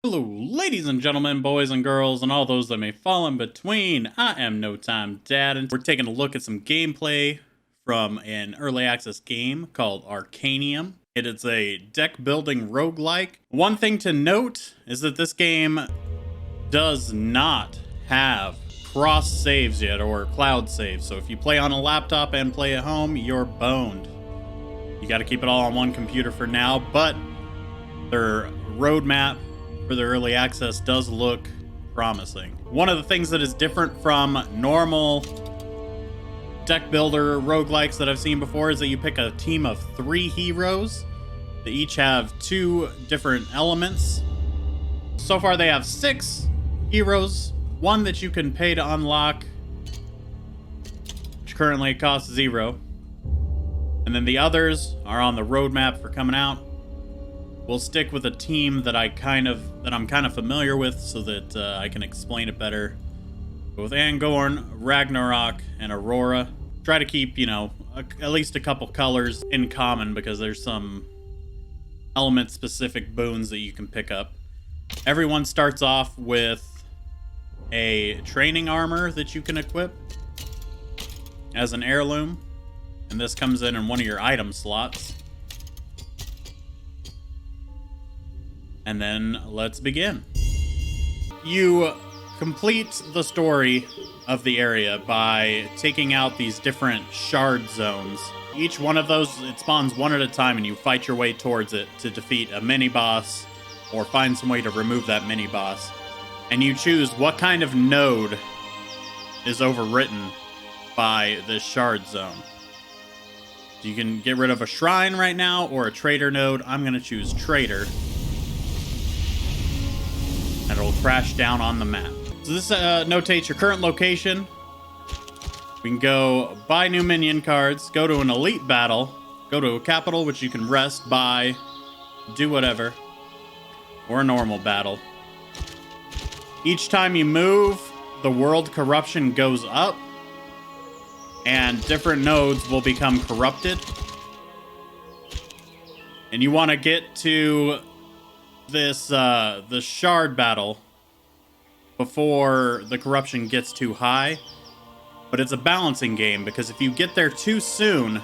Hello, ladies and gentlemen, boys and girls, and all those that may fall in between. I am No Time Dad, and we're taking a look at some gameplay from an early access game called ARCANIUM. It is a deck building roguelike. One thing to note is that this game does not have cross saves yet, or cloud saves. So if you play on a laptop and play at home, you're boned. You got to keep it all on one computer for now, but their roadmap for the early access does look promising. One of the things that is different from normal deck builder roguelikes that I've seen before is that you pick a team of 3 heroes. They each have 2 different elements. So far they have 6 heroes, 1 that you can pay to unlock, which currently costs 0. And then the others are on the roadmap for coming out. We'll stick with a team that I'm kind of familiar with, so that I can explain it better. With Angorn, Ragnarok, and Aurora. Try to keep, at least a couple colors in common, because there's some element-specific boons that you can pick up. Everyone starts off with a training armor that you can equip as an heirloom, and this comes in one of your item slots. And then let's begin. You complete the story of the area by taking out these different shard zones. Each one of those, it spawns one at a time, and you fight your way towards it to defeat a mini-boss or find some way to remove that mini-boss. And you choose what kind of node is overwritten by this shard zone. You can get rid of a shrine right now or a trader node. I'm going to choose trader. And it'll crash down on the map. So this notates your current location. We can go buy new minion cards, go to an elite battle, go to a capital, which you can rest, buy, do whatever, or a normal battle. Each time you move, the world corruption goes up, and different nodes will become corrupted. And you want to get to this the shard battle before the corruption gets too high, but it's a balancing game, because if you get there too soon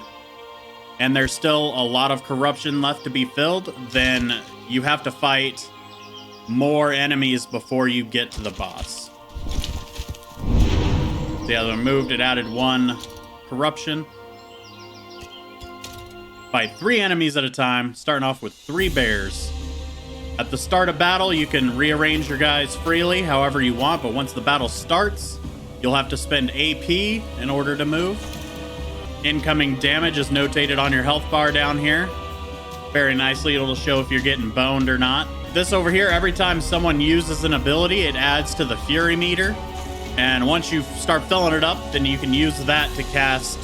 and there's still a lot of corruption left to be filled, then you have to fight more enemies before you get to the boss. So yeah, they moved, it added 1 corruption. Fight 3 enemies at a time, starting off with 3 bears. At the start of battle, you can rearrange your guys freely, however you want, but once the battle starts, you'll have to spend AP in order to move. Incoming damage is notated on your health bar down here. Very nicely, it'll show if you're getting boned or not. This over here, every time someone uses an ability, it adds to the fury meter. And once you start filling it up, then you can use that to cast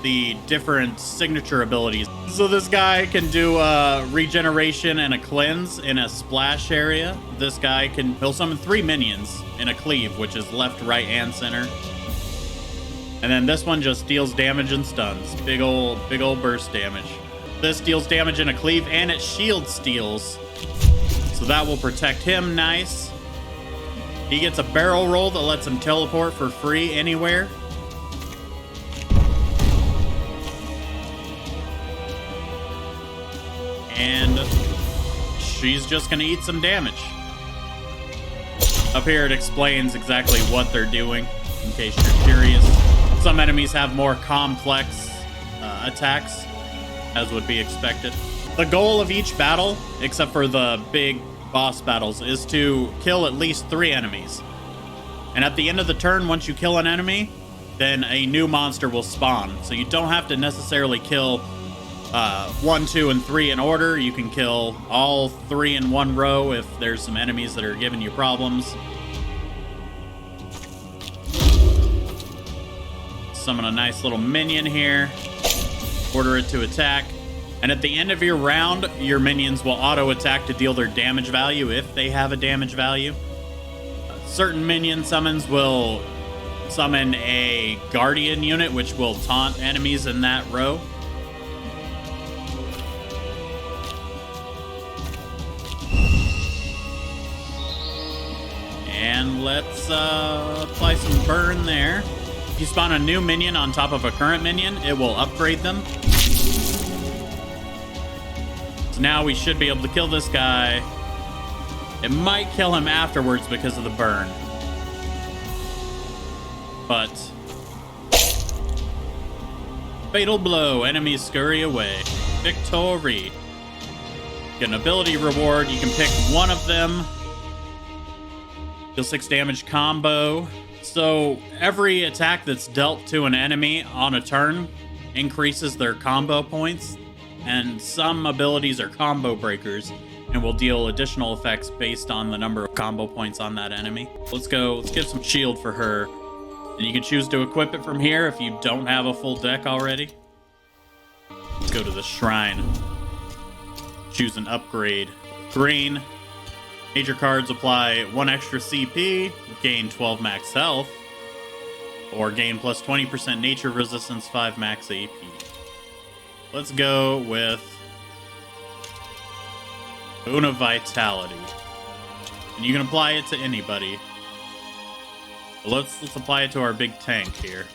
the different signature abilities. So this guy can do a regeneration and a cleanse in a splash area. This guy he'll summon 3 minions in a cleave, which is left, right, and center. And then this one just deals damage and stuns. Big old burst damage. This deals damage in a cleave, and it shield steals. So that will protect him nice. He gets a barrel roll that lets him teleport for free anywhere. And she's just going to eat some damage. Up here it explains exactly what they're doing, in case you're curious. Some enemies have more complex attacks, as would be expected. The goal of each battle, except for the big boss battles, is to kill at least 3 enemies. And at the end of the turn, once you kill an enemy, then a new monster will spawn. So you don't have to necessarily kill 1, 2, and 3 in order. You can kill all 3 in one row if there's some enemies that are giving you problems. Summon a nice little minion here. Order it to attack. And at the end of your round, your minions will auto-attack to deal their damage value if they have a damage value. Certain minion summons will summon a guardian unit, which will taunt enemies in that row. And let's apply some burn there. If you spawn a new minion on top of a current minion, it will upgrade them. So now we should be able to kill this guy. It might kill him afterwards because of the burn. But fatal blow. Enemies scurry away. Victory. Get an ability reward. You can pick one of them. Deal 6 damage combo. So every attack that's dealt to an enemy on a turn increases their combo points. And some abilities are combo breakers and will deal additional effects based on the number of combo points on that enemy. Let's go. Let's get some shield for her. And you can choose to equip it from here if you don't have a full deck already. Let's go to the shrine. Choose an upgrade. Green. Major cards apply 1 extra CP, gain 12 max health, or gain plus 20% nature resistance, 5 max AP. Let's go with Boon of Vitality. And you can apply it to anybody. Let's apply it to our big tank here.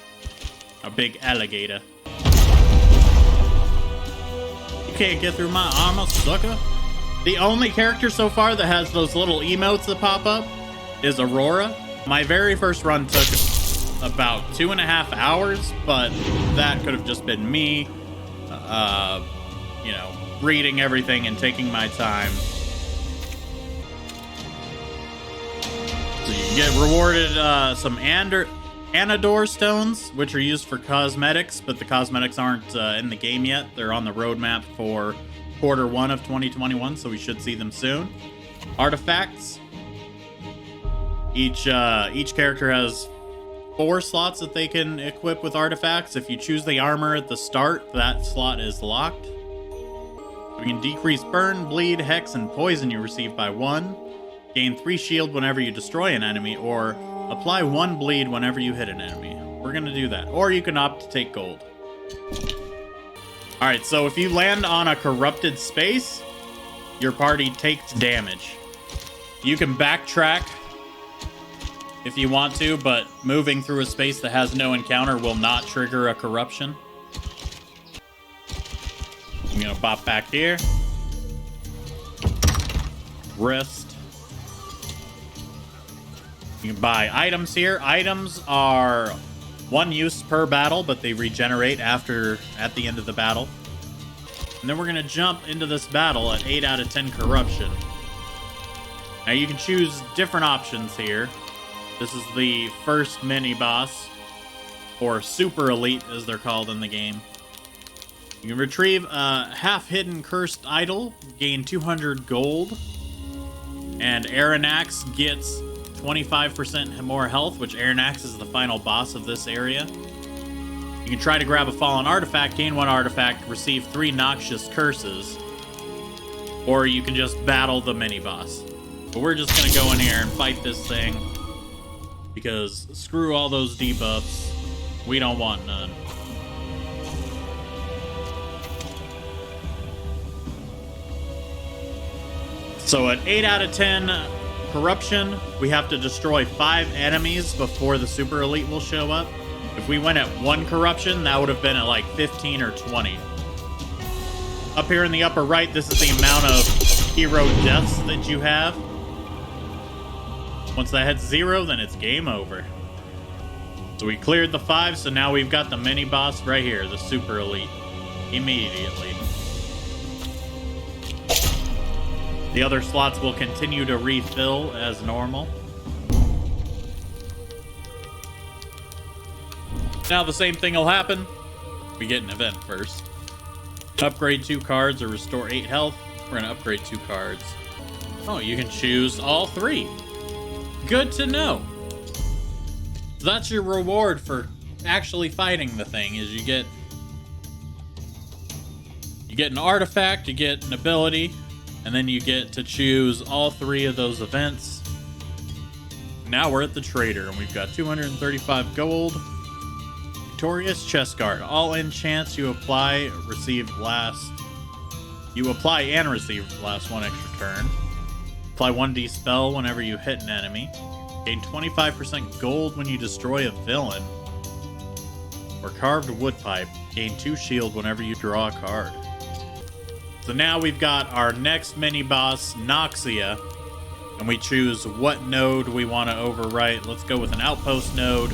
Our big alligator. You can't get through my armor, sucker. The only character so far that has those little emotes that pop up is Aurora. My very first run took about 2.5 hours, but that could have just been me, you know, reading everything and taking my time. So you can get rewarded some Anador stones, which are used for cosmetics, but the cosmetics aren't in the game yet. They're on the roadmap for Q1 of 2021, so we should see them soon. Artifacts. Each character has 4 slots that they can equip with artifacts. If you choose the armor at the start, that slot is locked. We can decrease burn, bleed, hex, and poison you receive by 1. Gain 3 shield whenever you destroy an enemy, or apply 1 bleed whenever you hit an enemy. We're gonna do that. Or you can opt to take gold. Alright, so if you land on a corrupted space, your party takes damage. You can backtrack if you want to, but moving through a space that has no encounter will not trigger a corruption. I'm gonna pop back here. Rest. You can buy items here. Items are 1 use per battle, but they regenerate at the end of the battle. And then we're gonna jump into this battle at 8 out of 10 corruption. Now you can choose different options here. This is the first mini boss, or super elite as they're called in the game. You can retrieve a half-hidden cursed idol, gain 200 gold, and Aranax gets 25% more health, which Aranax is the final boss of this area. You can try to grab a fallen artifact, gain 1 artifact, receive 3 noxious curses, or you can just battle the mini-boss. But we're just gonna go in here and fight this thing, because screw all those debuffs. We don't want none. So at 8 out of 10 corruption, we have to destroy 5 enemies before the super elite will show up. If we went at 1 corruption, that would have been at like 15 or 20. Up here in the upper right, this is the amount of hero deaths that you have. Once that hits 0, then it's game over. So we cleared the 5, so now we've got the mini boss right here, the super elite, immediately. The other slots will continue to refill as normal. Now the same thing will happen. We get an event first. Upgrade 2 cards or restore 8 health. We're gonna upgrade 2 cards. Oh, you can choose all 3. Good to know. So that's your reward for actually fighting the thing, is you get an artifact, you get an ability, and then you get to choose all 3 of those events. Now we're at the trader, and we've got 235 gold. Victorious chest guard. All enchants you apply and receive last 1 extra turn. Apply 1d spell whenever you hit an enemy. Gain 25% gold when you destroy a villain. Or carved wood pipe. Gain 2 shield whenever you draw a card. So now we've got our next mini boss, Noxia. And we choose what node we want to overwrite. Let's go with an outpost node.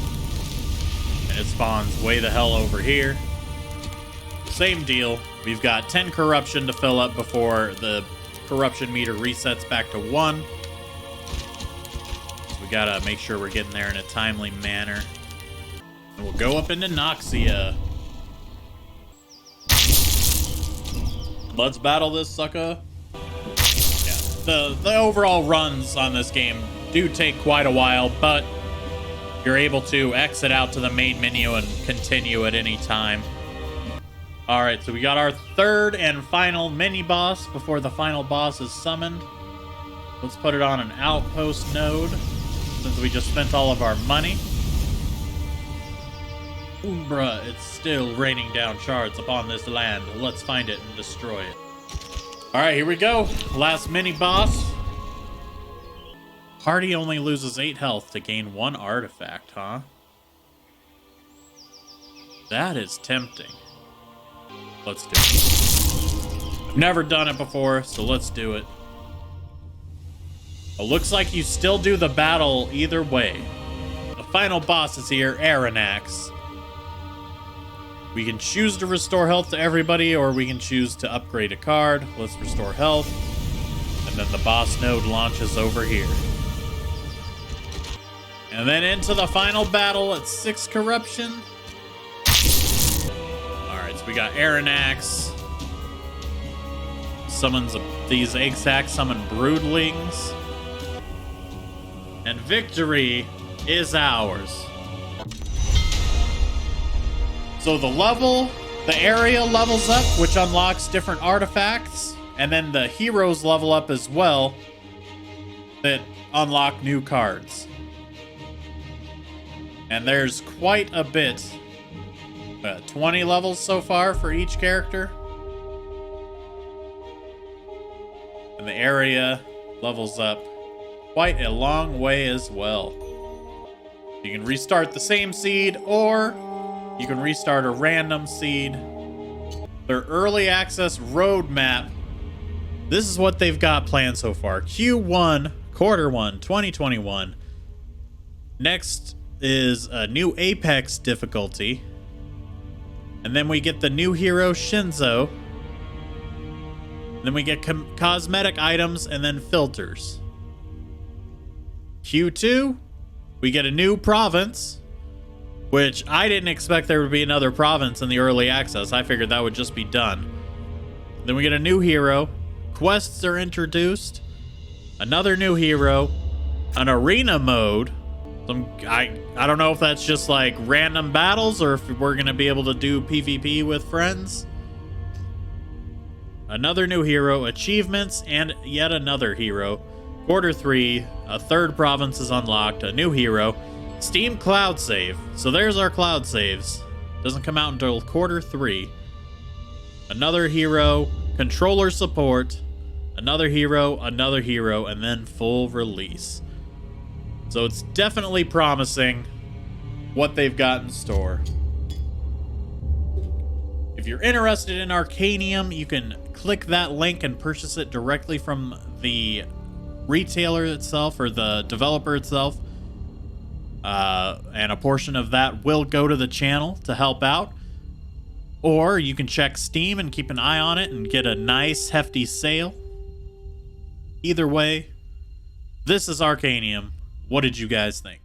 And it spawns way the hell over here. Same deal. We've got 10 corruption to fill up before the corruption meter resets back to 1. So we gotta make sure we're getting there in a timely manner. And we'll go up into Noxia. Let's battle this sucker. Yeah, the overall runs on this game do take quite a while, but you're able to exit out to the main menu and continue at any time. All right, so we got our third and final mini boss before the final boss is summoned. Let's put it on an outpost node since we just spent all of our money. Umbra, it's still raining down shards upon this land. Let's find it and destroy it. All right, here we go. Last mini boss. Party only loses 8 health to gain 1 artifact, huh? That is tempting. Let's do it. I've never done it before, so let's do it. It looks like you still do the battle either way. The final boss is here, Aranax. We can choose to restore health to everybody, or we can choose to upgrade a card. Let's restore health. And then the boss node launches over here. And then into the final battle at 6 corruption. Alright, so we got Aranax. Summons these egg sacks, summon broodlings. And victory is ours. So the area levels up, which unlocks different artifacts. And then the heroes level up as well, that unlock new cards. And there's quite a bit. 20 levels so far for each character. And the area levels up quite a long way as well. You can restart the same seed, or you can restart a random seed. Their early access roadmap. This is what they've got planned so far. Q1, quarter 1, 2021. Next is a new Apex difficulty. And then we get the new hero Shinzo. Then we get cosmetic items and then filters. Q2, we get a new province, which I didn't expect there would be another province in the early access. I figured that would just be done. Then we get a new hero. Quests are introduced. Another new hero. An arena mode. I don't know if that's just like random battles or if we're going to be able to do PvP with friends. Another new hero. Achievements and yet another hero. Quarter 3. A third province is unlocked. A new hero. Steam cloud save. So there's our cloud saves. Doesn't come out until quarter 3. Another hero. Controller support. Another hero. Another hero. And then full release. So it's definitely promising what they've got in store. If you're interested in ARCANIUM, you can click that link and purchase it directly from the retailer itself or the developer itself. And a portion of that will go to the channel to help out. Or you can check Steam and keep an eye on it and get a nice hefty sale. Either way, this is ARCANIUM. What did you guys think?